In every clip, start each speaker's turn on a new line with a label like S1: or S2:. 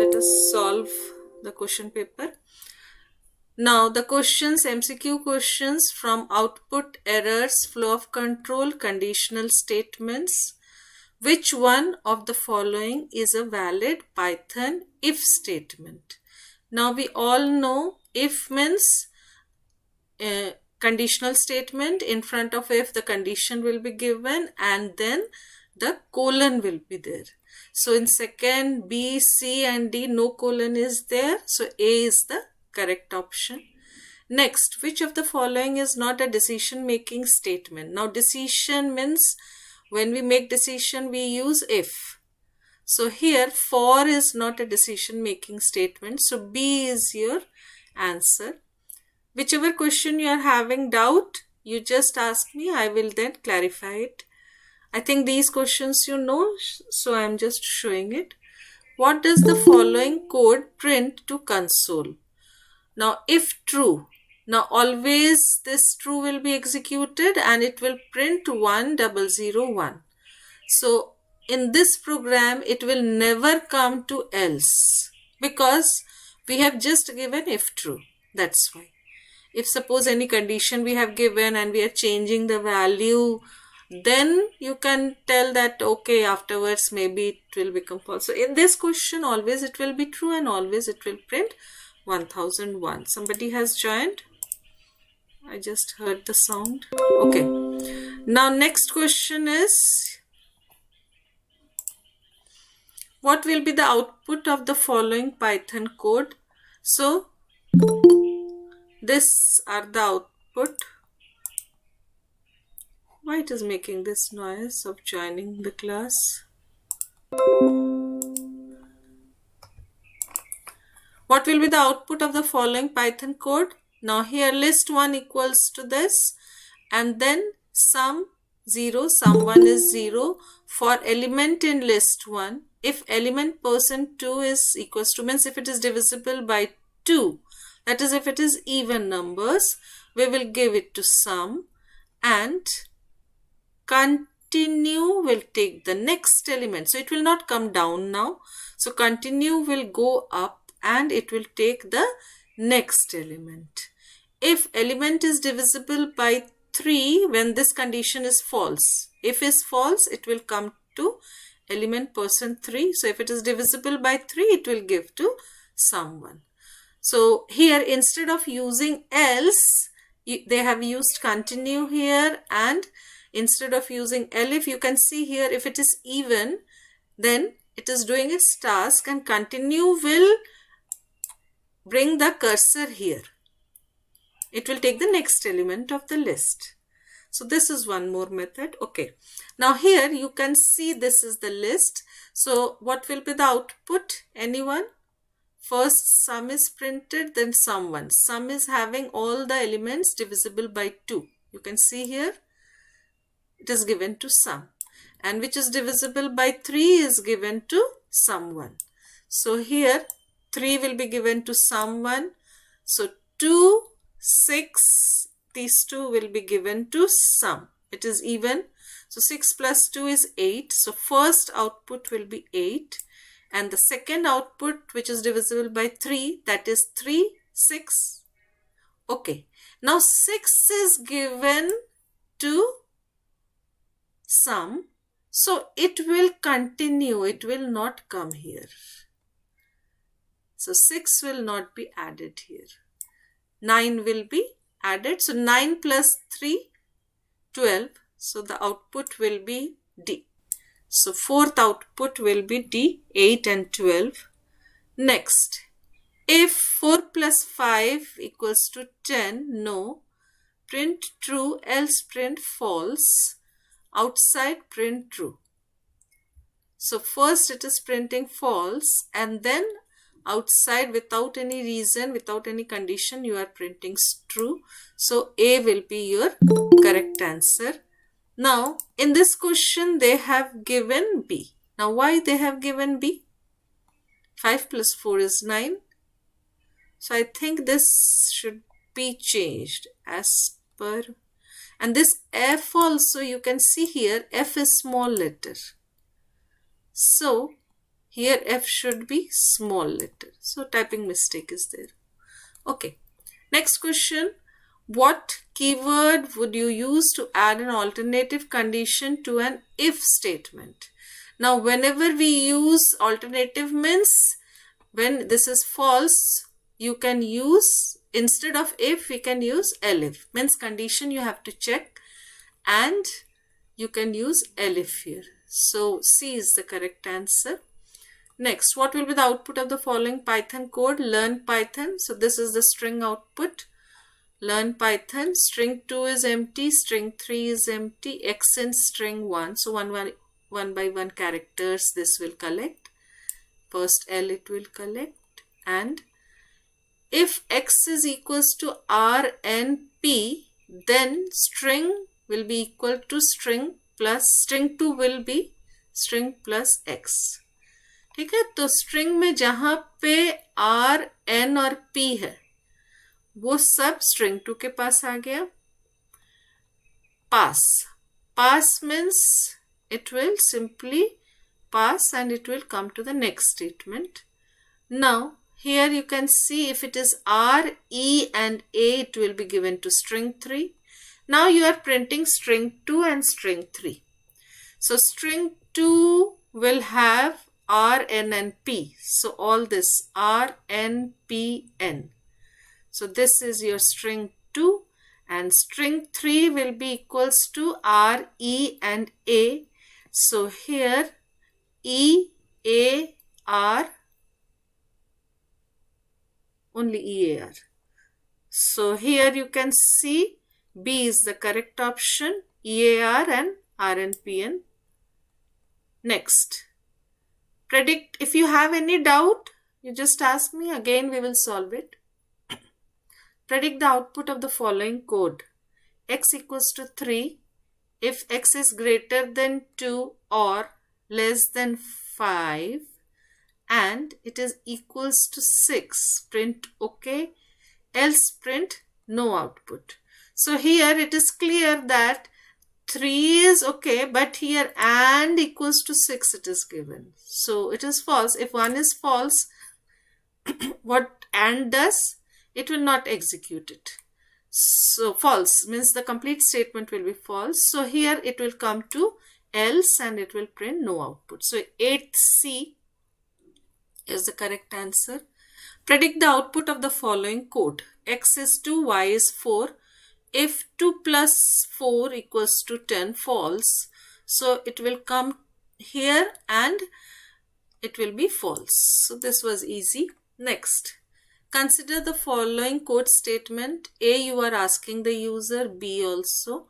S1: let us solve the question paper. Now the questions, MCQ questions from output, errors, flow of control, conditional statements. Which one of the following is a valid Python if statement? Now we all know if means conditional statement. In front of if the condition will be given and then the colon will be there. So in second, B, C and D, no colon is there. So A is the correct option. Next, which of the following is not a decision making statement? Now decision means when we make decision we use if. So here for is not a decision making statement. So B is your answer. Whichever question you are having doubt, you just ask me, I will then clarify it. I think these questions you know, so I am just showing it. What does the following code print to console? Now if true, now always this true will be executed and it will print 1001. So in this program it will never come to else because we have just given if true. That's why. If suppose any condition we have given and we are changing the value, then you can tell that okay, afterwards maybe it will become false. So in this question always it will be true and always it will print 1001. Somebody has joined. I just heard the sound. Okay. Now next question is, what will be the output of the following Python code? So these are the output. Why it is making this noise of joining the class? What will be the output of the following Python code? Now here list 1 equals to this and then sum 0, sum 1 is 0 for element in list 1. If element %2 is equals to, means if it is divisible by 2, that is if it is even numbers, we will give it to sum and continue will take the next element. So it will not come down now. So continue will go up and it will take the next element. If element is divisible by 3, when this condition is false, if is false, it will come to element %3. So if it is divisible by 3, it will give to sum 1. So here instead of using else, they have used continue here, and instead of using elif, you can see here if it is even, then it is doing its task and continue will bring the cursor here. It will take the next element of the list. So this is one more method. Okay. Now here you can see this is the list. So what will be the output? Anyone? First sum is printed, then sum 1. Sum is having all the elements divisible by 2. You can see here it is given to sum. And which is divisible by 3 is given to sum 1. So here 3 will be given to sum 1. So 2, 6, these 2 will be given to sum. It is even. So 6 plus 2 is 8. So first output will be 8. And the second output, which is divisible by 3, that is 3, 6. Okay. Now 6 is given to sum. So it will continue. It will not come here. So 6 will not be added here. 9 will be added. So 9 plus 3, 12. So the output will be D. So fourth output will be D, 8 and 12. Next, if 4 plus 5 equals to 10, no, print true, else print false, outside print true. So first it is printing false and then outside without any reason, without any condition, you are printing true. So A will be your correct answer. Now, in this question, they have given B. Now, why they have given B? 5 plus 4 is 9. So, I think this should be changed as per. And this F also, you can see here, F is small letter. So, Here F should be small letter. So typing mistake is there. Okay. Next question. What keyword would you use to add an alternative condition to an if statement? Now, whenever we use alternative means when this is false, you can use, instead of if, we can use elif. Means condition you have to check and you can use elif here. So C is the correct answer. Next, what will be the output of the following Python code? Learn Python. So this is the string output. Learn Python. String 2 is empty. String 3 is empty. X in string 1. So one by one characters this will collect. First L it will collect. And if X is equals to RNP, then string will be equal to string plus string 2 will be string plus X. ठीक है, तो string में जहां पे are N और P है वो सब स्ट्रिंग 2 के पास आ गया. पास, पास means it will simply pass and it will come to the next statement. Now here you can see if it is R, E and A, it will be given to string 3. Now you are printing string 2 and string 3. So string 2 will have R, N and P. So all this R, N, P, N. So this is your string 2 and string 3 will be equals to R, E and A. So here E, A, R, only E, A, R. So here you can see B is the correct option, E, A, R and R, N, P, N. Next. Predict. If you have any doubt, you just ask me. Again, we will solve it. Predict the output of the following code. X equals to 3. If X is greater than 2 or less than 5 and it is equals to 6, print OK. Else print no output. So here it is clear that 3 is okay, but here and equals to 6 it is given. So it is false. If 1 is false, what and does? It will not execute it. So false means the complete statement will be false. So here it will come to else and it will print no output. So 8C is the correct answer. Predict the output of the following code. X is 2, Y is 4. If 2 plus 4 equals to 10, false. So it will come here and it will be false. So this was easy. Next. Consider the following code statement. A, you are asking the user. B also.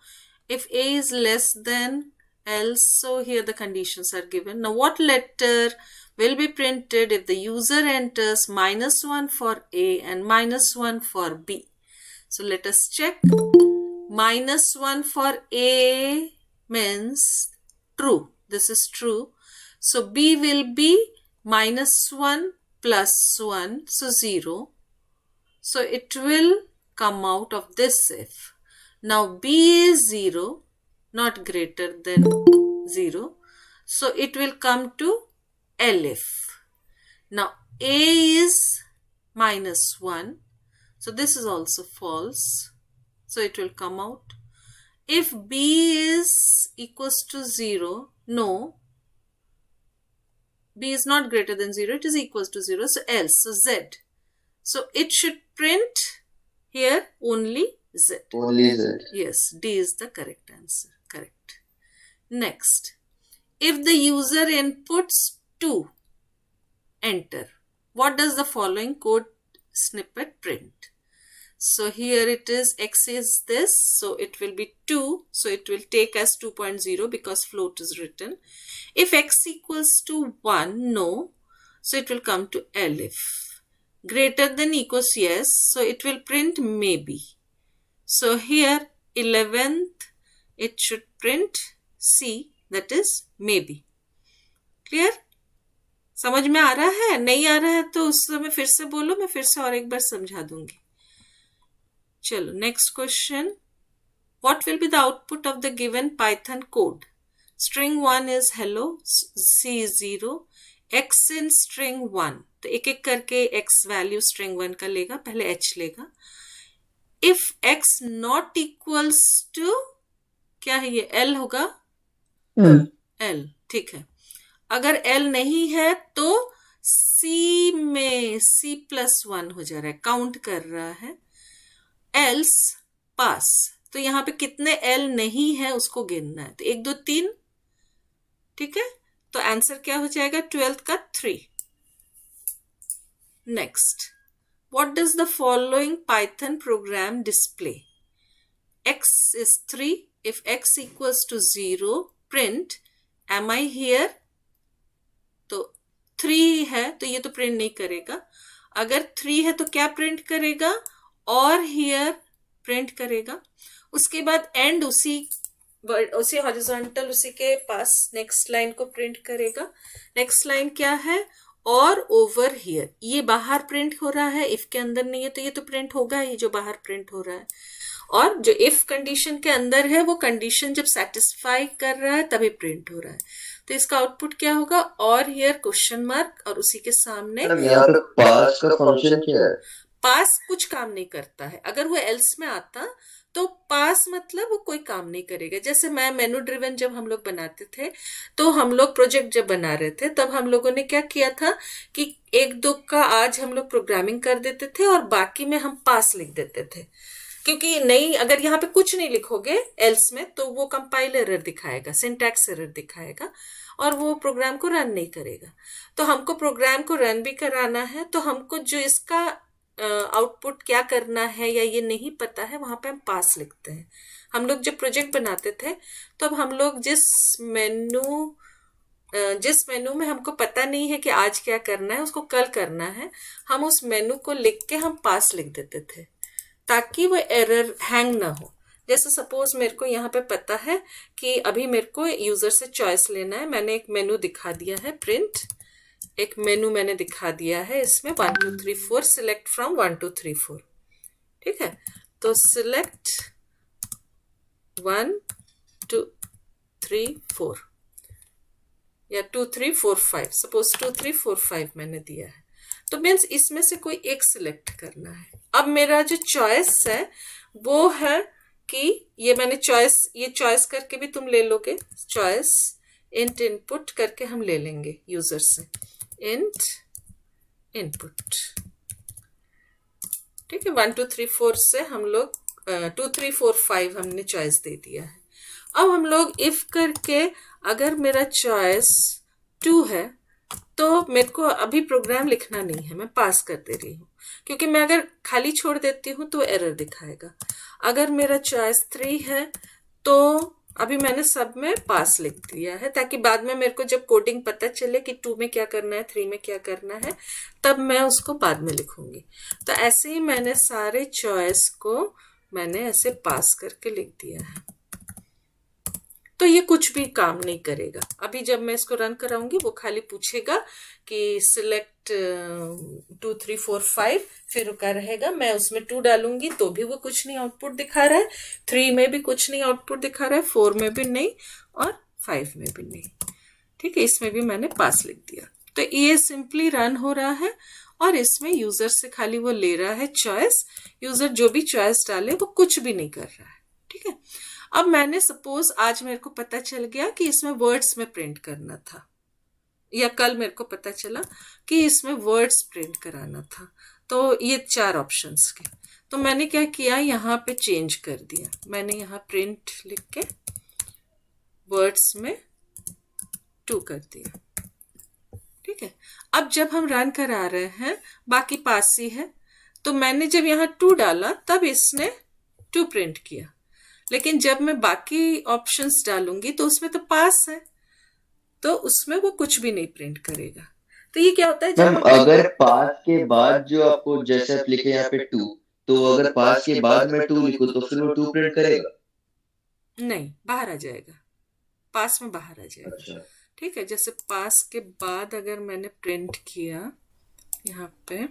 S1: If A is less than else, so here the conditions are given. Now what letter will be printed if the user enters -1 for A and -1 for B? So let us check. -1 for A means true. This is true. So B will be -1 plus 1, so 0. So it will come out of this if. Now B is 0, not greater than 0. So it will come to elif. Now A is -1. So this is also false. So it will come out. If B is equals to 0, no. B is not greater than 0, it is equals to 0, so else, so Z. So it should print here only Z.
S2: Only Z.
S1: Yes, D is the correct answer. Correct. Next, if the user inputs 2, enter. What does the following code snippet print? So here it is, X is this, so it will be 2, so it will take as 2.0 because float is written. If X equals to 1, no, so it will come to elif. Greater than equals yes, so it will print maybe. So here 11th, it should print C, that is maybe. Clear? समझ में आ रहा है? नहीं आ रहा है तो उस समय फिर से बोलो, मैं फिर से और एक बार समझा दूंगी. चलो, next question. What will be the output of the given Python code? String 1 is hello, C is 0. x in string 1, तो एक एक करके x वैल्यू स्ट्रिंग 1 का लेगा, पहले h लेगा. If x not equals to, क्या है ये, l होगा, l, ठीक है. अगर l नहीं है तो c में c+1 हो जा रहा है, काउंट कर रहा है. एल्स पास, तो यहाँ पे कितने l नहीं है उसको गिनना है, तो 1 2 3, ठीक है. तो आंसर क्या हो जाएगा, 12th का 3. Next, what does the following Python program display? X is 3. If x equals to 0, print am I here? तो 3 है तो ये तो प्रिंट नहीं करेगा. अगर 3 है तो क्या प्रिंट करेगा, और हियर प्रिंट करेगा. उसके बाद एंड उसी हॉरिजॉन्टल उसी के पास नेक्स्ट लाइन को प्रिंट करेगा. नेक्स्ट लाइन क्या है, और ओवर हियर, ये बाहर प्रिंट हो रहा है, इफ के अंदर नहीं है तो ये तो प्रिंट होगा ही जो बाहर प्रिंट हो रहा है. और जो इफ कंडीशन के अंदर है वो कंडीशन जब सेटिस्फाई कर रहा है तभी प्रिंट हो रहा है. तो इसका आउटपुट क्या होगा, और हियर क्वेश्चन मार्क, और उसी के सामने
S2: यहाँ पे पास का फंक्शन क्या है?
S1: पास कुछ काम नहीं करता है. अगर वो एल्स में आता तो पास मतलब वो कोई काम नहीं करेगा. जैसे मैं मेनू ड्रिवन जब हम लोग बनाते थे, तो हम लोग प्रोजेक्ट जब बना रहे थे तब हम लोगों ने क्या किया था कि 1 2 का आज हम लोग प्रोग्रामिंग कर देते थे और बाकी में हम पास लिख देते थे. क्योंकि नहीं, अगर यहाँ पे कुछ नहीं लिखोगे एल्स में तो वो कंपाइल एरर दिखाएगा, सिंटैक्स एरर दिखाएगा, और वो प्रोग्राम को रन नहीं करेगा. तो हमको प्रोग्राम को रन भी कराना है, तो हमको जो इसका आउटपुट क्या करना है या ये नहीं पता है, वहां पे हम पास लिखते हैं. हम लोग जब प्रोजेक्ट बनाते थे तो अब हम लोग जिस मेनू में हमको पता नहीं है कि आज क्या करना है, उसको कल करना है, हम उस मेनू को लिख के हम पास लिख देते थे ताकि वो एरर हैंग ना हो. जैसे सपोज मेरे को यहाँ पे पता है कि अभी मेरे को यूजर से चॉइस लेना है, मैंने एक मेनू दिखा दिया है, प्रिंट एक मेनू मैंने दिखा दिया है, इसमें 1 2 3 4 सिलेक्ट फ्रॉम 1 2 3 4, ठीक है. तो सिलेक्ट 1 2 3 4 या 2 3 4 5, सपोज 2 3 4 5 मैंने दिया है. तो मीन्स इसमें से कोई एक सिलेक्ट करना है. अब मेरा जो चॉइस है वो है कि ये मैंने चॉइस करके भी तुम ले लोगे, चॉइस इंट इनपुट करके हम ले लेंगे यूजर से, इंट इनपुट, ठीक है. 1 2 3 4 से हम लोग 2 3 4 5 हमने चॉइस दे दिया है. अब हम लोग इफ करके, अगर मेरा चॉइस 2 है तो मेरे को अभी प्रोग्राम लिखना नहीं है, मैं पास कर दे रही हूँ, क्योंकि मैं अगर खाली छोड़ देती हूँ तो एरर दिखाएगा. अगर मेरा चॉइस 3 है तो अभी मैंने सब में पास लिख दिया है, ताकि बाद में मेरे को जब कोडिंग पता चले कि 2 में क्या करना है, 3 में क्या करना है, तब मैं उसको बाद में लिखूंगी. तो ऐसे ही मैंने सारे चॉइस को मैंने ऐसे पास करके लिख दिया है. तो ये कुछ भी काम नहीं करेगा. अभी जब मैं इसको रन कराऊंगी वो खाली पूछेगा कि सिलेक्ट 2 3 4 5, फिर रुका रहेगा. मैं उसमें 2 डालूंगी तो भी वो कुछ नहीं आउटपुट दिखा रहा है, 3 में भी कुछ नहीं आउटपुट दिखा रहा है, 4 में भी नहीं, और 5 में भी नहीं, ठीक है. इसमें भी मैंने पास लिख दिया. तो ये सिंपली रन हो रहा है और इसमें यूजर से खाली वो ले रहा है चॉइस. यूजर जो भी चॉइस डाले वो कुछ भी नहीं कर रहा है, ठीक है. अब मैंने सपोज आज मेरे को पता चल गया कि इसमें वर्ड्स में प्रिंट करना था, या कल मेरे को पता चला कि इसमें वर्ड्स प्रिंट कराना था, तो ये 4 ऑप्शंस के. तो मैंने क्या किया, यहाँ पे चेंज कर दिया. मैंने यहाँ प्रिंट लिख के वर्ड्स में 2 कर दिया, ठीक है. अब जब हम रन करा रहे हैं बाकी पास ही है, तो मैंने जब यहाँ 2 डाला तब इसने 2 प्रिंट किया. लेकिन जब मैं बाकी ऑप्शंस डालूंगी तो उसमें तो पास है, तो उसमें वो कुछ भी नहीं प्रिंट करेगा. तो ये क्या होता है,
S2: जब अगर पास के बाद जो आपको जैसे आप लिखे यहाँ पे 2, तो अगर पास के बाद में 2 लिखूं तो फिर वो 2 प्रिंट करेगा?
S1: नहीं, बाहर आ जाएगा, पास में बाहर आ जाएगा.
S2: अच्छा,
S1: ठीक है. जैसे पास के बाद अगर मैंने प्रिंट किया यहाँ पे,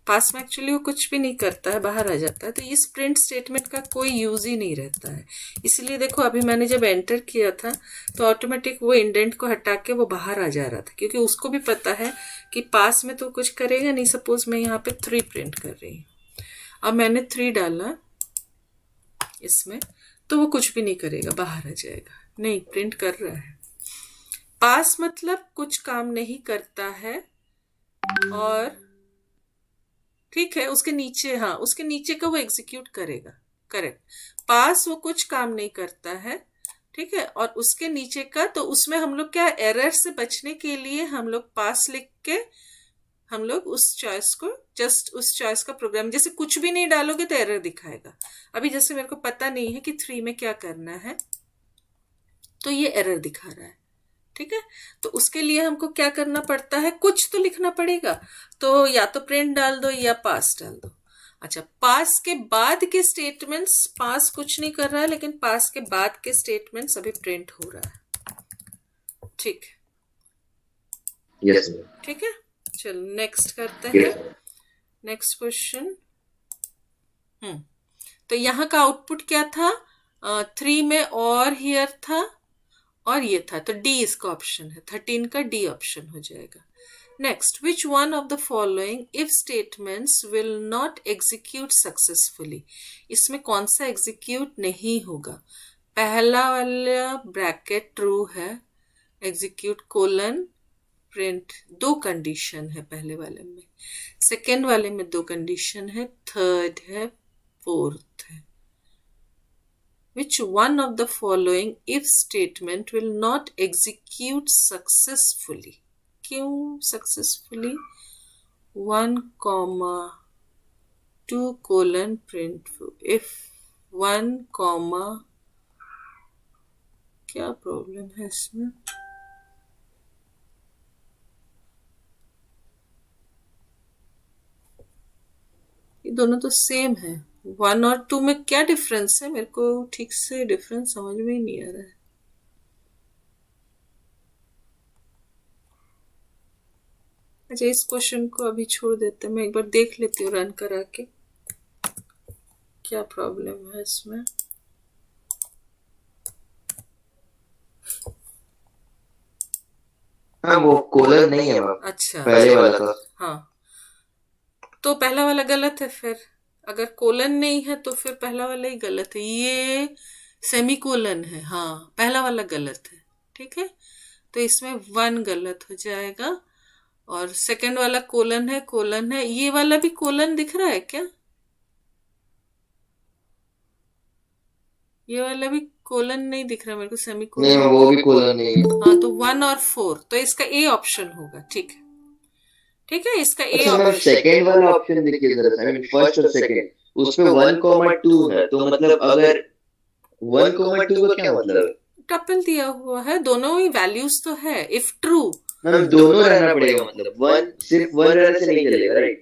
S1: पास में एक्चुअली वो कुछ भी नहीं करता है, बाहर आ जाता है, तो इस प्रिंट स्टेटमेंट का कोई यूज ही नहीं रहता है। इसलिए देखो अभी मैंने जब एंटर किया था तो ऑटोमेटिक वो इंडेंट को हटा के वो बाहर आ जा रहा था, क्योंकि उसको भी पता है कि पास में तो कुछ करेगा नहीं। सपोज मैं यहाँ पे 3 प्रिंट कर रही हूँ, अब मैंने 3 डाला इसमें, तो वो कुछ भी नहीं करेगा, बाहर आ जाएगा। नहीं, प्रिंट कर रहा है। पास मतलब कुछ काम नहीं करता है, और ठीक है उसके नीचे, हाँ उसके नीचे का वो एग्जीक्यूट करेगा, करेक्ट। पास वो कुछ काम नहीं करता है, ठीक है, और उसके नीचे का तो उसमें हम लोग क्या, एरर से बचने के लिए हम लोग पास लिख के हम लोग उस चॉइस को, जस्ट उस चॉइस का प्रोग्राम, जैसे कुछ भी नहीं डालोगे तो एरर दिखाएगा। अभी जैसे मेरे को पता नहीं है कि 3 में क्या करना है, तो ये एरर दिखा रहा है, ठीक है। तो उसके लिए हमको क्या करना पड़ता है, कुछ तो लिखना पड़ेगा, तो या तो प्रिंट डाल दो या पास डाल दो। अच्छा, पास के बाद के स्टेटमेंट्स, पास कुछ नहीं कर रहा है लेकिन पास के बाद के स्टेटमेंट्स अभी प्रिंट हो रहा है, ठीक है।
S2: Yes ma'am.
S1: ठीक है, चलो नेक्स्ट करते हैं। Next question. तो यहाँ का आउटपुट क्या था, 3 में और हियर था और ये था, तो डी इसका ऑप्शन है, 13 का डी ऑप्शन हो जाएगा। Next, which one of the following if statements will not execute successfully, इसमें कौन सा एग्जीक्यूट नहीं होगा। पहला वाला ब्रैकेट ट्रू है, एग्जीक्यूट कोलन प्रिंट, 2 कंडीशन है पहले वाले में, सेकेंड वाले में 2 कंडीशन है, थर्ड है, फोर्थ है। Which one of the following if statement will not execute successfully? क्यों successfully? 1, 2 colon print if 1, क्या प्रॉब्लम है इसमें, ये दोनों तो सेम है। 1 और 2 में क्या डिफरेंस है, मेरे को ठीक से डिफरेंस समझ में ही नहीं आ रहा है। अच्छा, इस क्वेश्चन को अभी छोड़ देते हैं, मैं एक बार देख लेती हूँ रन करा के क्या प्रॉब्लम है इसमें।
S2: हाँ वो कोलर नहीं है मैम,
S1: अच्छा,
S2: पहले वाला था।
S1: हाँ, तो पहला वाला गलत है फिर। अगर कोलन नहीं है तो फिर पहला वाला ही गलत है, ये सेमी कोलन है, हाँ पहला वाला गलत है, ठीक है। तो इसमें 1 गलत हो जाएगा, और सेकंड वाला कोलन है, कोलन है, ये वाला भी कोलन दिख रहा है क्या, ये वाला भी कोलन नहीं दिख रहा मेरे को, सेमी
S2: नहीं
S1: कोलन।
S2: वो भी कोलर नहीं है।
S1: हाँ, तो 1 और 4, तो इसका ए ऑप्शन होगा, ठीक है, ठीक है, इसका ए
S2: अच्छा मैम,
S1: ऑप्शन।
S2: सेकेंड वाला ऑप्शन देखिए जरा, आई मीन फर्स्ट और सेकेंड, उसमें 1,2 है, तो मतलब अगर 1,2 का क्या मतलब है
S1: टपल दिया हुआ है, दोनों ही वैल्यूज तो है, इफ ट्रू।
S2: मैम? दोनों रहना पड़ेगा, मतलब वन, सिर्फ वन रहने से नहीं चलेगा, राइट?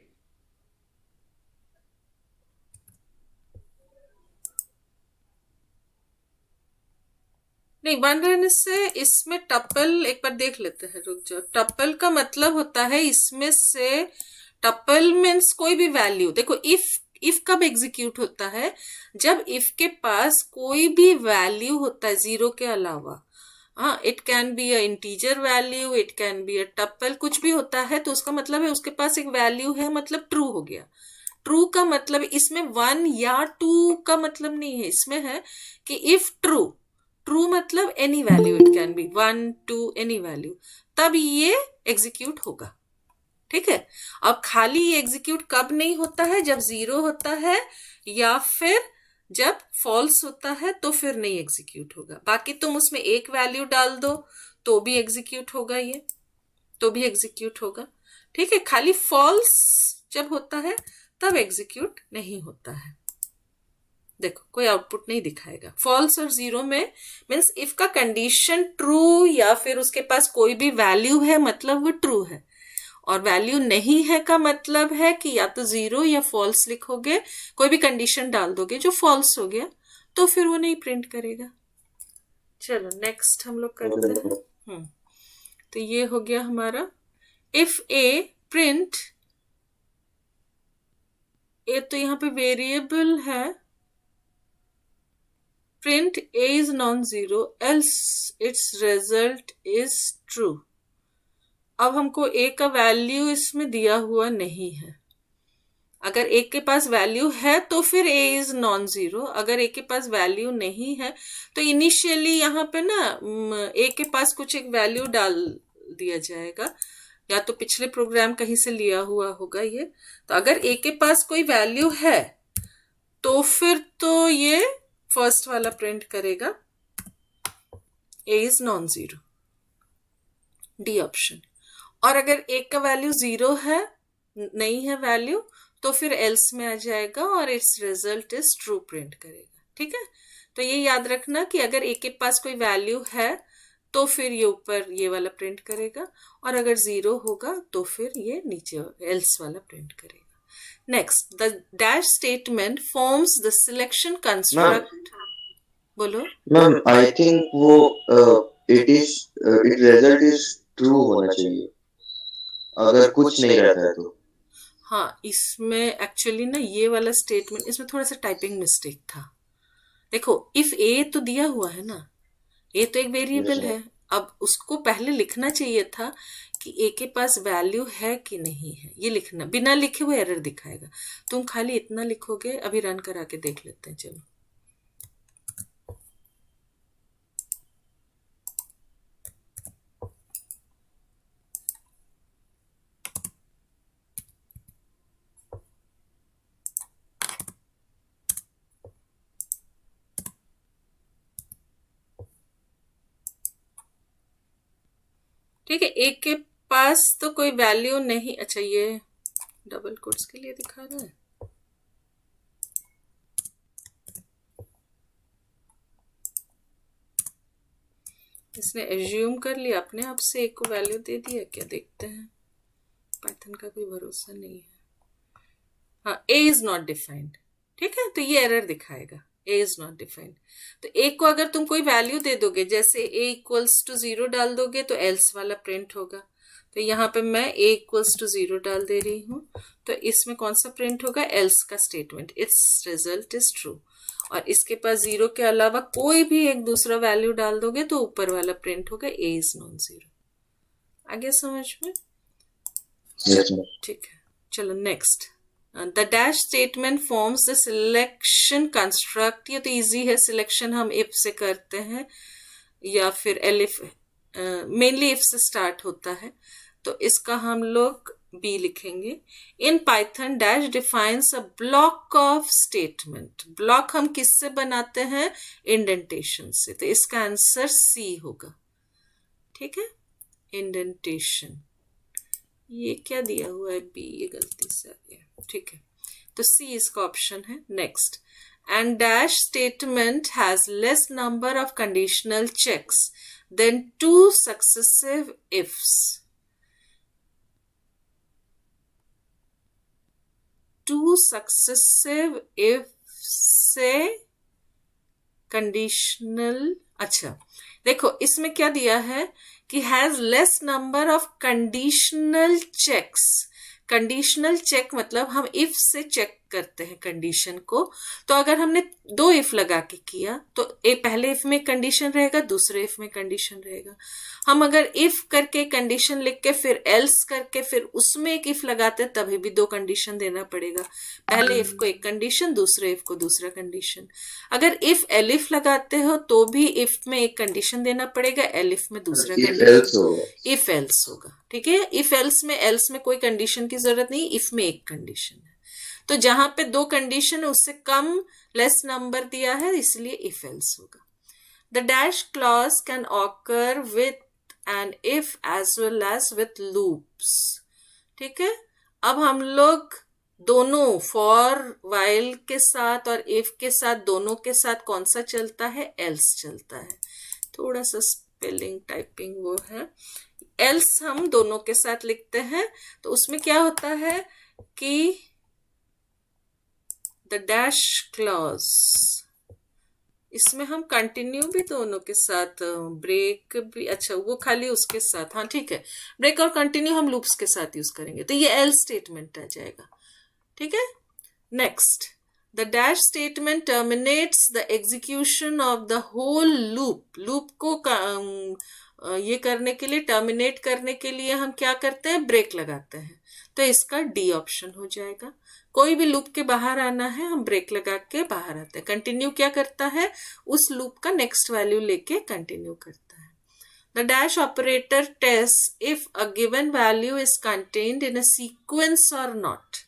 S1: नहीं, 1 रहने से इसमें टपल, एक बार देख लेते हैं, रुक जाओ। टपल का मतलब होता है इसमें से, टपल मीन्स कोई भी वैल्यू। देखो इफ कब एग्जीक्यूट होता है, जब इफ के पास कोई भी वैल्यू होता है 0 के अलावा। हाँ, it can be a integer value, it can be a tuple, कुछ भी होता है तो उसका मतलब है उसके पास एक वैल्यू है, मतलब ट्रू हो गया। ट्रू का मतलब, इसमें 1 या 2 का मतलब नहीं है, इसमें है कि इफ ट्रू, ट्रू मतलब any value, it can be 1, 2 any value, तब ये एग्जीक्यूट होगा, ठीक है। अब खाली ये एग्जीक्यूट कब नहीं होता है, जब 0 होता है या फिर जब फॉल्स होता है, तो फिर नहीं एग्जीक्यूट होगा। बाकी तुम उसमें एक वैल्यू डाल दो तो भी एग्जीक्यूट होगा, ये तो भी एग्जीक्यूट होगा, ठीक है। खाली फॉल्स जब होता है तब एग्जीक्यूट नहीं होता है। देखो कोई आउटपुट नहीं दिखाएगा। फॉल्स और 0 में मीन्स इफ का कंडीशन ट्रू या फिर उसके पास कोई भी वैल्यू है, मतलब वो ट्रू है, और वैल्यू नहीं है का मतलब है कि या तो 0 या फॉल्स लिखोगे, कोई भी कंडीशन डाल दोगे जो फॉल्स हो गया तो फिर वो नहीं प्रिंट करेगा। चलो नेक्स्ट हम लोग करते हैं। तो ये हो गया हमारा, इफ ए प्रिंट ए तो यहाँ पे वेरिएबल है, print A is non zero else it's result is true. अब हमको ए का वैल्यू इसमें दिया हुआ नहीं है। अगर ए के पास वैल्यू है तो फिर ए इज नॉन जीरो, अगर ए के पास वैल्यू नहीं है तो इनिशियली यहाँ पे ना ए के पास कुछ एक वैल्यू डाल दिया जाएगा, या तो पिछले प्रोग्राम कहीं से लिया हुआ होगा ये। तो अगर ए के पास कोई वैल्यू है तो फिर तो ये फर्स्ट वाला प्रिंट करेगा, A is non zero, D option. और अगर ए का वैल्यू जीरो है, नहीं है वैल्यू, तो फिर एल्स में आ जाएगा और it's result is true print करेगा। ठीक है, तो ये याद रखना कि अगर ए के पास कोई वैल्यू है तो फिर ये ऊपर ये वाला प्रिंट करेगा, और अगर जीरो होगा तो फिर ये नीचे एल्स वाला प्रिंट करेगा। Next, the dash statement forms the selection construct. बोलो
S2: मैम, आई थिंक वो इट रिजल्ट इज ट्रू होना चाहिए अगर कुछ नहीं रहता है तो।
S1: हाँ, इसमें एक्चुअली ना ये वाला स्टेटमेंट, इसमें थोड़ा सा टाइपिंग मिस्टेक था। देखो, इफ ए तो दिया हुआ है ना, ए तो एक वेरिएबल
S2: Yes,
S1: है, अब उसको पहले लिखना चाहिए था कि ए के पास वैल्यू है कि नहीं है, ये लिखना, बिना लिखे हुए एरर दिखाएगा। तुम खाली इतना लिखोगे, अभी रन करा के देख लेते हैं, चलो। ठीक है, ए के पास तो कोई वैल्यू नहीं, अच्छा ये डबल कोट्स के लिए दिखा रहा है। इसने एज्यूम कर लिया अपने आप से, एक को वैल्यू दे दिया, क्या देखते हैं, पाइथन का कोई भरोसा नहीं है। हाँ, ए इज नॉट डिफाइंड, ठीक है, तो ये एरर दिखाएगा, ए इज नॉट डिफाइंड। तो ए को अगर तुम कोई वैल्यू दे दोगे, जैसे ए इक्वल्स टू जीरो डाल दोगे तो एल्स वाला प्रिंट होगा। तो यहाँ पे मैं ए इक्वल्स टू जीरो डाल दे रही हूँ, तो इसमें कौन सा प्रिंट होगा, एल्स का statement, it's result is true. और इसके पास जीरो के अलावा कोई भी एक दूसरा वैल्यू डाल दोगे तो ऊपर वाला प्रिंट होगा, ए इज नॉन जीरो। आगे समझ में?
S2: yes, ma'am.
S1: ठीक है, चलो next. The dash statement forms the selection construct. ये तो इजी है, सिलेक्शन हम इफ से करते हैं या फिर एलिफ, मेनली इफ से स्टार्ट होता है, तो इसका हम लोग बी लिखेंगे। In Python dash defines a block of statement. Block हम किससे बनाते हैं, इंडेंटेशन से, तो इसका आंसर सी होगा। ठीक है, इंडेंटेशन। ये क्या दिया हुआ है, बी, ये गलती से आ गया, ठीक है, तो सी इसका ऑप्शन है। Next, and dash statement has less number of conditional checks than two successive ifs. Two successive if से कंडीशनल, अच्छा देखो इसमें क्या दिया है कि has less number of conditional checks. Conditional check मतलब हम इफ से चेक करते हैं कंडीशन को, तो अगर हमने दो इफ लगा के किया तो पहले इफ में कंडीशन रहेगा, दूसरे इफ में कंडीशन रहेगा। हम अगर इफ करके कंडीशन लिख के फिर एल्स करके फिर उसमें एक इफ लगाते हैं, तभी भी दो कंडीशन देना पड़ेगा, पहले इफ को एक कंडीशन, दूसरे इफ को दूसरा कंडीशन। अगर इफ एलिफ लगाते हो तो भी इफ में एक कंडीशन देना पड़ेगा, एलिफ में दूसरा कंडीशन, इफ एल्स होगा। ठीक है, इफ एल्स में कोई कंडीशन की जरूरत नहीं, इफ में एक कंडीशन है। तो जहां पे दो कंडीशन है उससे कम लेस नंबर दिया है, इसलिए इफ एल्स होगा। The dash clause can occur with and if as well as with loops. ठीक है, अब हम लोग दोनों फॉर वाइल के साथ और इफ के साथ, दोनों के साथ कौन सा चलता है, एल्स चलता है। थोड़ा सा स्पेलिंग टाइपिंग वो है, एल्स हम दोनों के साथ लिखते हैं, तो उसमें क्या होता है कि द डैश क्लॉज, इसमें हम कंटिन्यू भी दोनों के साथ, ब्रेक भी, अच्छा वो खाली उसके साथ, हाँ ठीक है, ब्रेक और कंटिन्यू हम लूप्स के साथ यूज करेंगे, तो ये एल्स स्टेटमेंट आ जाएगा। ठीक है, Next, the dash statement terminates the execution of the whole loop. loop को ये करने के लिए, टर्मिनेट करने के लिए हम क्या करते हैं, ब्रेक लगाते हैं. तो इसका डी ऑप्शन हो जाएगा. कोई भी लूप के बाहर आना है, हम ब्रेक लगा के बाहर आते हैं. कंटिन्यू क्या करता है, उस लूप का नेक्स्ट वैल्यू लेके कंटिन्यू करता है. The dash operator tests if a given value is contained in a sequence or not.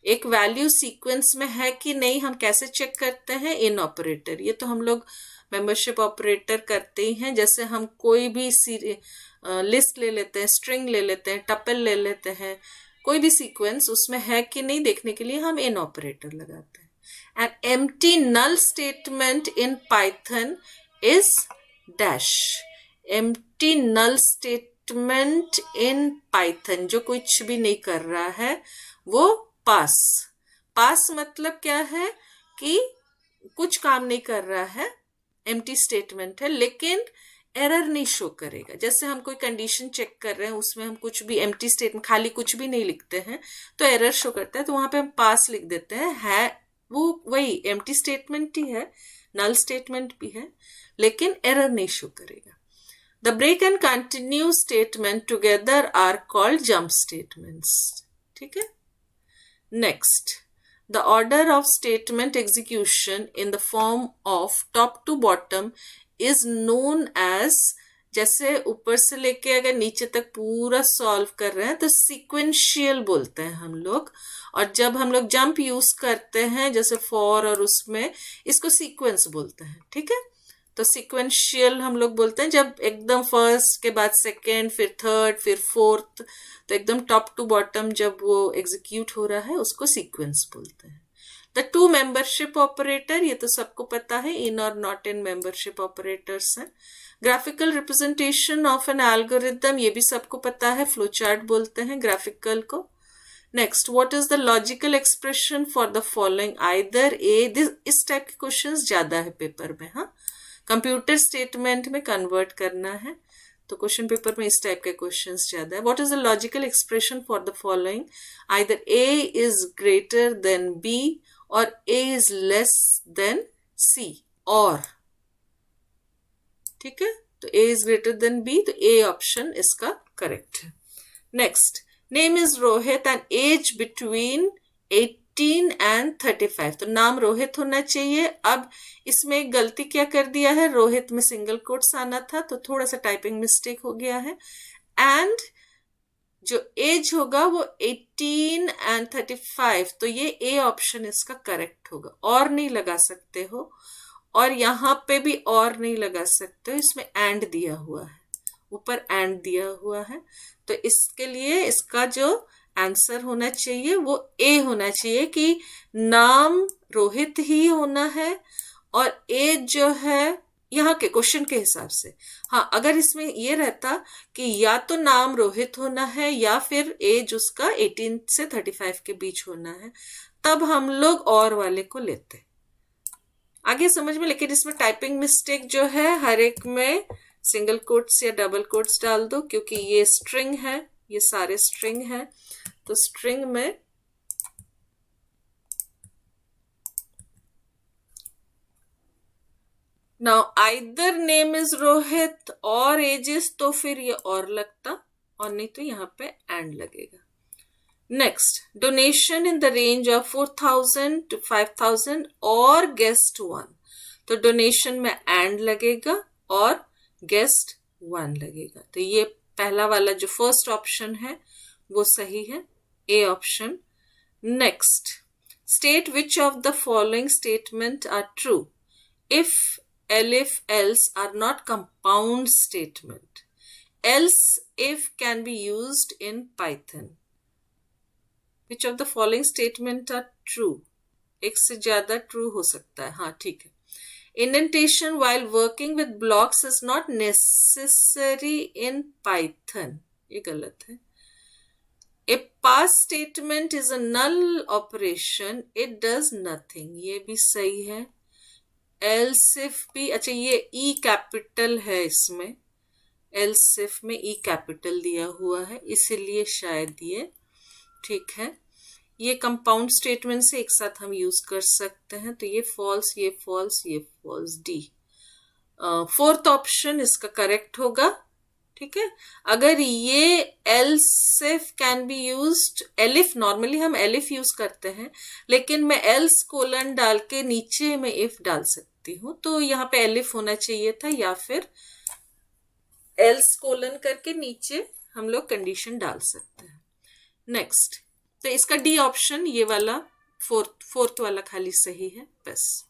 S1: एक वैल्यू सीक्वेंस में है कि नहीं, हम कैसे चेक करते हैं, इन ऑपरेटर. ये तो हम लोग मेंबरशिप ऑपरेटर करते ही हैं. जैसे हम कोई भी लिस्ट ले लेते हैं, स्ट्रिंग ले लेते हैं, टपल ले लेते हैं, कोई भी सीक्वेंस उसमें है कि नहीं देखने के लिए हम इन ऑपरेटर लगाते हैं. An empty null statement in Python is dash. Empty null statement in Python, जो कुछ भी नहीं कर रहा है, वो पास. पास मतलब क्या है कि कुछ काम नहीं कर रहा है, एम्प्टी स्टेटमेंट है, लेकिन एरर नहीं शो करेगा. जैसे हम कोई कंडीशन चेक कर रहे हैं, उसमें हम कुछ भी एम्प्टी स्टेटमेंट, खाली कुछ भी नहीं लिखते हैं तो एरर शो करता है, तो वहां पे हम पास लिख देते हैं. है वो वही एम्प्टी स्टेटमेंट ही है, नल स्टेटमेंट भी है, लेकिन एरर नहीं शो करेगा. The break and continue statement together are called jump statements. ठीक है. Next, the order of statement execution in the form of top to bottom is known as, जैसे ऊपर से लेके अगर नीचे तक पूरा सॉल्व कर रहे हैं तो सीक्वेंशियल बोलते हैं हम लोग. और जब हम लोग जंप यूज करते हैं जैसे फॉर और उसमें, इसको सीक्वेंस बोलते हैं. ठीक है. तो सीक्वेंशियल हम लोग बोलते हैं जब एकदम फर्स्ट के बाद सेकेंड, फिर थर्ड, फिर फोर्थ, तो एकदम टॉप टू बॉटम जब वो एग्जीक्यूट हो रहा है उसको सीक्वेंस बोलते हैं. द टू मेंबरशिप ऑपरेटर, ये तो सबको पता है, इन और नॉट इन मेंबरशिप ऑपरेटर्स हैं. Graphical representation of an algorithm, ये भी सबको पता है, फ्लो चार्ट बोलते हैं ग्राफिकल को. Next, what is the logical expression for the following either A. इस टाइप के क्वेश्चंस ज्यादा है पेपर में. हाँ, कंप्यूटर स्टेटमेंट में कन्वर्ट करना है तो क्वेश्चन पेपर में इस टाइप के क्वेश्चंस ज्यादा है. What is the logical expression for the following, either A is greater than B और A is less than C. और ठीक है, तो A is greater than B, तो ए ऑप्शन इसका करेक्ट है. Next, name is Rohit and age between 18 and 35. तो नाम रोहित होना चाहिए. अब इसमें एक गलती क्या कर दिया है, रोहित में सिंगल कोट्स आना था तो थोड़ा सा टाइपिंग मिस्टेक हो गया है. एंड जो एज होगा वो 18 and 35, तो ये ए ऑप्शन इसका करेक्ट होगा. और नहीं लगा सकते हो, और यहाँ पे भी और नहीं लगा सकते हो, इसमें एंड दिया हुआ है, ऊपर एंड दिया हुआ है. तो इसके लिए इसका जो आंसर होना चाहिए वो ए होना चाहिए कि नाम रोहित ही होना है और एज जो है यहाँ के क्वेश्चन के हिसाब से. हाँ, अगर इसमें ये रहता कि या तो नाम रोहित होना है या फिर एज उसका 18 से 35 के बीच होना है, तब हम लोग और वाले को लेते. आगे समझ में. लेकिन इसमें टाइपिंग मिस्टेक जो है, हर एक में सिंगल कोट्स या डबल कोट्स डाल दो, क्योंकि ये स्ट्रिंग है, ये सारे स्ट्रिंग है. तो स्ट्रिंग में now either name is Rohit और एजेस, तो फिर ये और लगता, और नहीं तो यहाँ पे एंड लगेगा. Next, donation in the range of 4,000 to 5,000 और गेस्ट 1. तो डोनेशन में एंड लगेगा और गेस्ट 1 लगेगा. तो ये पहला वाला जो फर्स्ट ऑप्शन है वो सही है, A option. Next, state which of the following statements are true if elif else are not compound statement. Else if can be used in Python. Which of the following statement are true? एक से ज्यादा true हो सकता है. हाँ, ठीक है. Indentation while working with blocks is not necessary in Python. ये गलत है. A pass statement is a null operation. It does nothing. ये भी सही है. एल्सिफ भी, अच्छा ये ई कैपिटल है, इसमें एल्सिफ में ई कैपिटल दिया हुआ है, इसीलिए शायद ये ठीक है. ये कंपाउंड स्टेटमेंट से एक साथ हम यूज कर सकते हैं, तो ये फॉल्स, ये फॉल्स, ये फॉल्स, डी। फोर्थ ऑप्शन इसका करेक्ट होगा। ठीक है, अगर ये else if can be used, elif normally हम एलिफ यूज करते हैं, लेकिन मैं एल्स कोलन डाल के नीचे में इफ डाल सकती हूँ, तो यहाँ पे एलिफ होना चाहिए था, या फिर एल्स कोलन करके नीचे हम लोग कंडीशन डाल सकते हैं। नेक्स्ट, तो इसका डी ऑप्शन ये वाला फोर्थ वाला खाली सही है बस।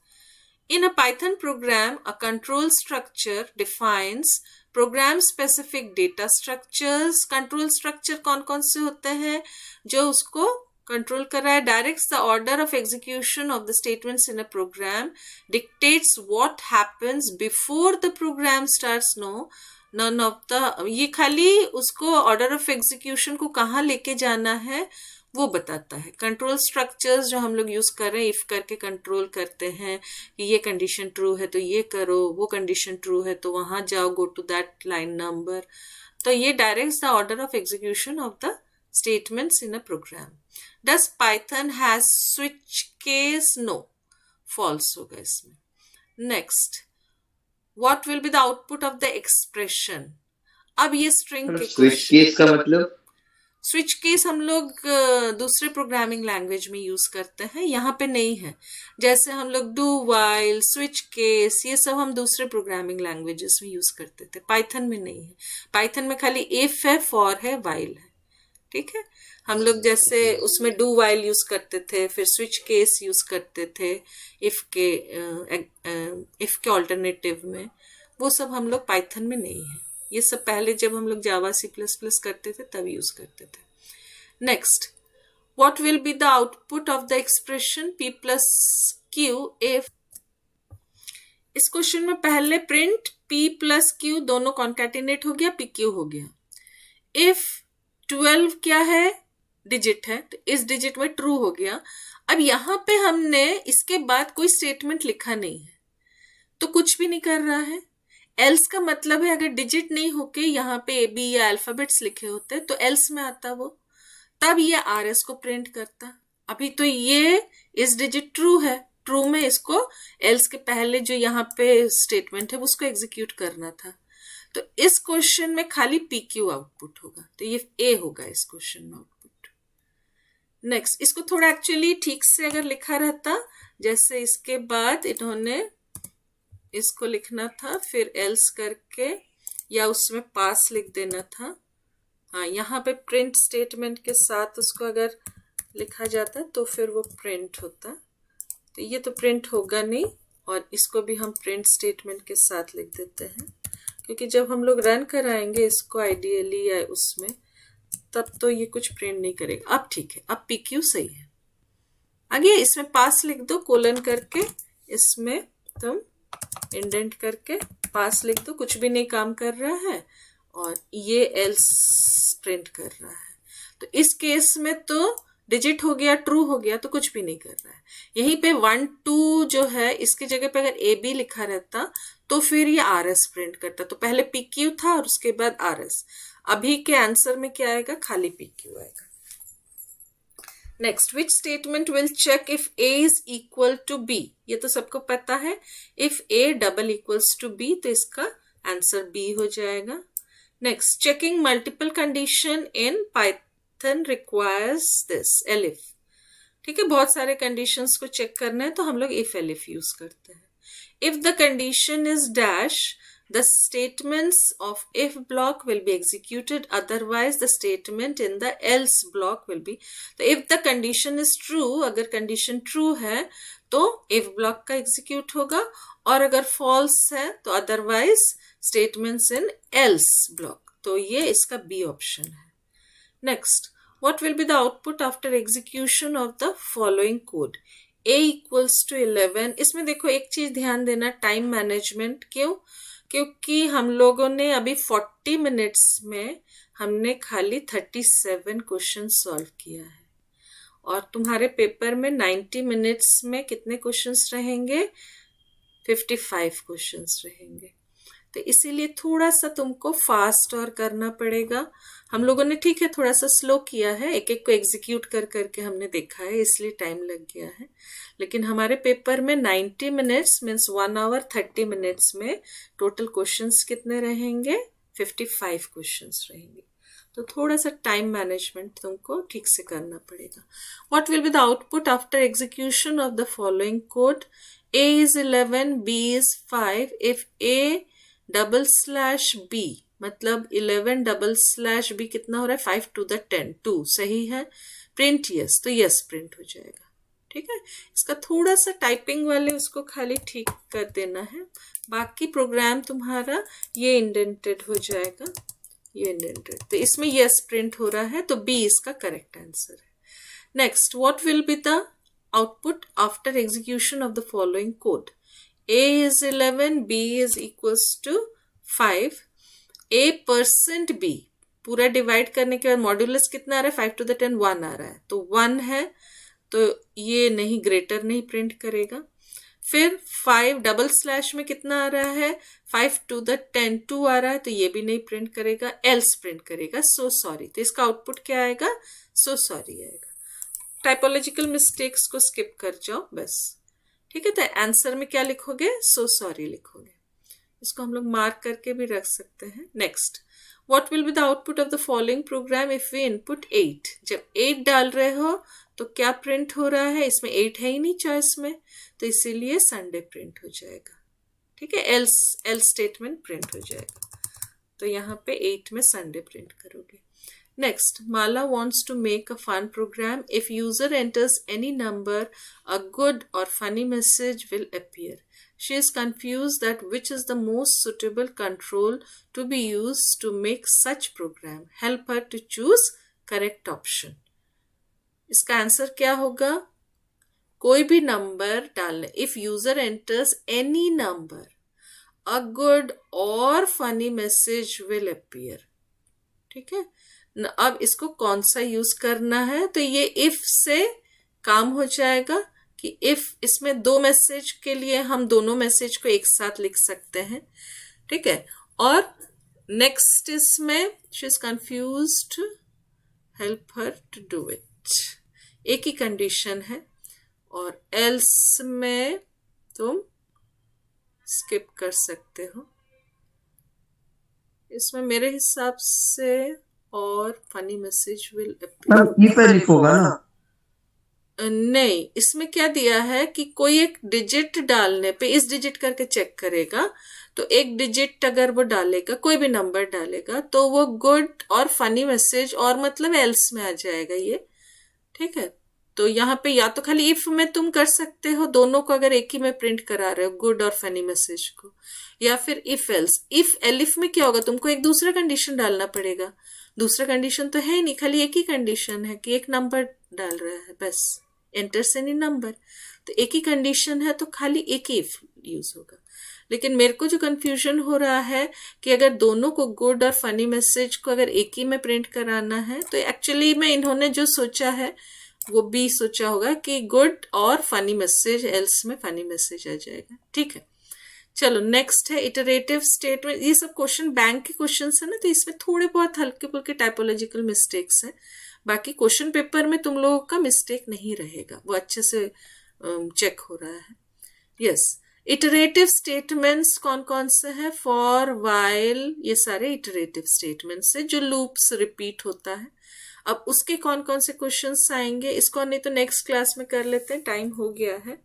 S1: In a Python program, a control structure defines program specific data structures. Control structure कौन कौन से होते हैं जो उसको कंट्रोल कर रहा है? Directs the order of execution of the statements in a program, dictates what happens before the program starts. No, none of the, ये खाली उसको ऑर्डर ऑफ एग्जीक्यूशन को कहाँ लेके जाना है वो बताता है। कंट्रोल स्ट्रक्चर्स जो हम लोग यूज कर रहे हैं, इफ करके कंट्रोल करते हैं कि ये कंडीशन ट्रू है तो ये करो, वो कंडीशन ट्रू है तो वहां जाओ, go to that line number. तो ये directs the order of execution of the statements in a program. Does Python has switch case? No, false होगा इसमें। Next, what will be the output of the expression? अब ये string के
S2: switch case का मतलब?
S1: Switch case हम लोग दूसरे प्रोग्रामिंग लैंग्वेज में यूज करते हैं, यहाँ पे नहीं है। जैसे हम लोग डू वाइल, स्विच केस, ये सब हम दूसरे प्रोग्रामिंग लैंग्वेजेस में यूज करते थे, पाइथन में नहीं है। पाइथन में खाली इफ है, फॉर है, वाइल है। ठीक है, हम लोग जैसे उसमें डू वाइल यूज करते थे, फिर स्विच केस यूज करते थे इफ के ऑल्टरनेटिव में, वो सब हम लोग पाइथन में नहीं है। ये सब पहले जब हम लोग जावा C++ करते थे तब यूज करते थे। Next, what will be the output of the expression P plus Q if? इस क्वेश्चन में पहले प्रिंट P प्लस Q दोनों कॉन्कैटिनेट हो गया, PQ हो गया। इफ 12 क्या है? डिजिट है, तो इस डिजिट में ट्रू हो गया। अब यहाँ पे हमने इसके बाद कोई स्टेटमेंट लिखा नहीं है, तो कुछ भी नहीं कर रहा है। एल्स का मतलब है अगर डिजिट नहीं होके यहाँ पे ए बी या अल्फाबेट्स लिखे होते तो एल्स में आता वो, तब ये RS को प्रिंट करता। अभी तो ये इस डिजिट ट्रू है, ट्रू में इसको एल्स के पहले जो यहाँ पे स्टेटमेंट है उसको एग्जीक्यूट करना था। तो इस क्वेश्चन में खाली PQ आउटपुट होगा, तो ये A होगा इस क्वेश्चन में आउटपुट। नेक्स्ट, इसको थोड़ा एक्चुअली ठीक से अगर लिखा रहता, जैसे इसके बाद इन्होंने इसको लिखना था फिर एल्स करके, या उसमें पास लिख देना था। हाँ, यहाँ पे प्रिंट स्टेटमेंट के साथ उसको अगर लिखा जाता तो फिर वो प्रिंट होता। तो ये तो प्रिंट होगा नहीं, और इसको भी हम प्रिंट स्टेटमेंट के साथ लिख देते हैं, क्योंकि जब हम लोग रन कराएंगे इसको आइडियली या उसमें, तब तो ये कुछ प्रिंट नहीं करेगा। अब ठीक है, अब PQ सही है। आगे इसमें पास लिख दो कोलन करके, इसमें तुम इंडेंट करके पास लिख दो, कुछ भी नहीं काम कर रहा है, और ये एल्स प्रिंट कर रहा है। तो इस केस में तो डिजिट हो गया, ट्रू हो गया, तो कुछ भी नहीं कर रहा है। यहीं पे 1 2 जो है इसकी जगह पे अगर AB लिखा रहता तो फिर ये RS प्रिंट करता। तो पहले PQ था और उसके बाद RS। अभी के आंसर में क्या आएगा? खाली PQ आएगा। Next, which statement will check if A is equal to B? ये तो सबको पता है, if A double equals to B, तो इसका आंसर B हो जाएगा। Next, checking multiple condition in Python requires this, elif. ठीक है, बहुत सारे कंडीशंस को चेक करना है तो हम लोग इफ एलिफ यूज करते हैं। If the condition is dash, the statements of if block will be executed, otherwise the statement in the else block will be। तो if the condition is true, अगर condition true है तो if block का execute होगा, और अगर false है तो otherwise statements in else block। तो ये इसका B ऑप्शन है। Next, what will be the output after execution of the following code? A equals to 11। इसमें देखो एक चीज ध्यान देना, टाइम मैनेजमेंट। क्यों? क्योंकि हम लोगों ने अभी 40 मिनट्स में हमने खाली 37 क्वेश्चन सॉल्व किया है, और तुम्हारे पेपर में 90 मिनट्स में कितने क्वेश्चंस रहेंगे? 55 क्वेश्चंस रहेंगे। तो इसीलिए थोड़ा सा तुमको फास्ट और करना पड़ेगा। हम लोगों ने ठीक है थोड़ा सा स्लो किया है, एक एक को एग्जीक्यूट कर करके हमने देखा है, इसलिए टाइम लग गया है। लेकिन हमारे पेपर में 90 मिनट्स मीन्स 1 आवर 30 मिनट्स में टोटल क्वेश्चंस कितने रहेंगे? 55 क्वेश्चंस रहेंगे। तो थोड़ा सा टाइम मैनेजमेंट तुमको ठीक से करना पड़ेगा। What will be the output after execution of the following code? A is 11, B is 5. If A /B मतलब 11 /B कितना हो रहा है? 5 to the 10, 2 सही है। प्रिंट यस, तो यस प्रिंट हो जाएगा। ठीक है, इसका थोड़ा सा टाइपिंग वाले उसको खाली ठीक कर देना है, बाकी प्रोग्राम तुम्हारा ये इंडेंटेड हो जाएगा, ये इंडेंटेड। तो इसमें यस प्रिंट हो रहा है, तो बी इसका करेक्ट आंसर है। Next, what will be the output after execution of the following code? A is 11, B is equals to 5. A%B पूरा डिवाइड करने के बाद मॉड्यूलस कितना आ रहा है? 5 to the 10 1 आ रहा है, तो 1 है, तो ये नहीं ग्रेटर नहीं प्रिंट करेगा। फिर 5 डबल स्लैश में कितना आ रहा है? 5 to the 10 2 आ रहा है, तो ये भी नहीं प्रिंट करेगा, एल्स प्रिंट करेगा, सो सॉरी। तो इसका आउटपुट क्या आएगा? सो सॉरी आएगा। टाइपोलॉजिकल मिस्टेक्स को स्किप कर जाओ बस। ठीक है, तो आंसर में क्या लिखोगे? सो सॉरी लिखोगे। इसको हम लोग मार्क करके भी रख सकते हैं। Next, what will be the output of the following programme if we input 8? जब 8 डाल रहे हो तो क्या प्रिंट हो रहा है? इसमें 8 है ही नहीं चॉइस में, तो इसीलिए संडे प्रिंट हो जाएगा। ठीक है, एल स्टेटमेंट प्रिंट हो जाएगा, तो यहाँ पे 8 में संडे प्रिंट करोगे। Next, Mala wants to make a fun program. If user enters any number, a good or funny message will appear. She is confused that which is the most suitable control to be used to make such program. Help her to choose correct option. इसका answer क्या होगा? कोई भी number डालने, if user enters any number, a good or funny message will appear. ठीक है, अब इसको कौन सा यूज करना है? तो ये इफ से काम हो जाएगा कि इफ इसमें 2 मैसेज के लिए हम दोनों मैसेज को एक साथ लिख सकते हैं। ठीक है, और नेक्स्ट इसमें she is confused, help her to do it, एक ही कंडीशन है, और एल्स में तुम स्किप कर सकते हो। इसमें मेरे हिसाब से और फनी मैसेज विल अपीयर
S2: होगा ना?
S1: नहीं, इसमें क्या दिया है कि कोई एक डिजिट डालने पे इस डिजिट करके चेक करेगा, तो एक डिजिट अगर वो डालेगा, कोई भी नंबर डालेगा, तो वो गुड और फनी मैसेज और मतलब एल्स में आ जाएगा ये। ठीक है, तो यहाँ पे या तो खाली इफ में तुम कर सकते हो, दोनों को अगर एक ही में प्रिंट करा रहे हो, गुड और फनी मैसेज को, या फिर इफ एल्स। इफ एलिफ में क्या होगा? तुमको एक दूसरा कंडीशन डालना पड़ेगा। दूसरा कंडीशन तो है नहीं, खाली एक ही कंडीशन है कि एक नंबर डाल रहा है बस, एंटर्स एनी नंबर, तो एक ही कंडीशन है, तो खाली एक ही इफ यूज होगा। लेकिन मेरे को जो कंफ्यूजन हो रहा है कि अगर दोनों को गुड और फनी मैसेज को अगर एक ही में प्रिंट कराना है, तो एक्चुअली में इन्होंने जो सोचा है वो भी सोचा होगा कि गुड और फनी मैसेज, एल्स में फनी मैसेज आ जाएगा। ठीक है, चलो नेक्स्ट है इटरेटिव स्टेटमेंट। ये सब क्वेश्चन बैंक के क्वेश्चन है ना, तो इसमें थोड़े बहुत हल्के फुल्के टाइपोलॉजिकल मिस्टेक्स हैं। बाकी क्वेश्चन पेपर में तुम लोगों का मिस्टेक नहीं रहेगा, वो अच्छे से चेक हो रहा है। यस, इटरेटिव स्टेटमेंट्स कौन कौन से हैं? फॉर, वाइल, ये सारे इटरेटिव स्टेटमेंट्स है जो लूप्स रिपीट होता है। अब उसके कौन कौन से क्वेश्चंस आएंगे, इसको नहीं तो नेक्स्ट क्लास में कर लेते हैं, टाइम हो गया है।